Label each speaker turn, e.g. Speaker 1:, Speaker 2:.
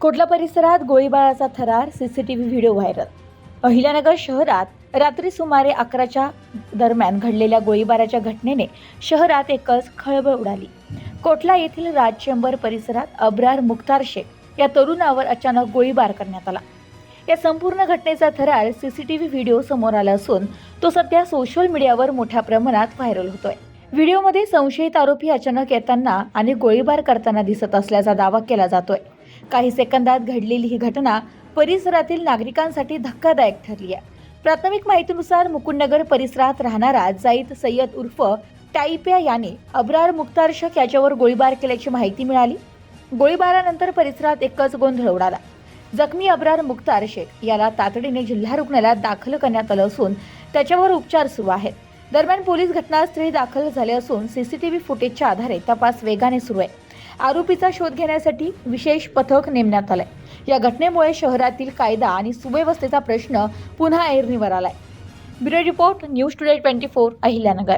Speaker 1: कोटला परिसरात गोळीबाराचा थरार, CCTV video viral. Ahilyanagar शहरात रात्री सुमारे 11च्या दरम्यान घडलेल्या गोळीबाराच्या घटनेने शहरात एकच खळबळ उडाली. कोटला येथील राज चेंबर परिसरात अब्रार मुख्तार शेख या तरुणावर अचानक गोळीबार करण्यात आला. या संपूर्ण घटनेचा थरार सीसीटीव्ही व्हिडिओ समोर आला असून तो सध्या सोशल मीडियावर मोठ्या प्रमाणात व्हायरल होतोय. व्हिडिओमध्ये संशयित आरोपी अचानक येताना आणि गोळीबार करताना दिसत असल्याचा दावा केला जातोय. काही सेकंदात घडलेली ही घटना परिसरातील नागरिकांसाठी धक्कादायक ठरली आहे. प्राथमिक माहितीनुसार मुकुंदनगर परिसरात राहणारा जाईद सय्यद उर्फ टाईप्या याने अब्रार मुख्तार शेख याच्यावर गोळीबार केल्याची माहिती मिळाली. गोळीबारानंतर परिसरात एकच गोंधळ उडाला. जखमी अब्रार मुख्तार शेख याला तातडीने जिल्हा रुग्णालयात दाखल करण्यात आलं असून त्याच्यावर उपचार सुरू आहेत. दरम्यान पोलीस घटनास्थळी दाखल झाले असून सीसीटीव्ही फुटेजच्या आधारे तपास वेगाने सुरू आहे. आरोपीचा शोध घेण्यासाठी विशेष पथक नेमण्यात आलंय. या घटनेमुळे शहरातील कायदा आणि सुव्यवस्थेचा प्रश्न पुन्हा ऐरणीवर आलाय. Bureau report, news today 24, Ahilyanagar.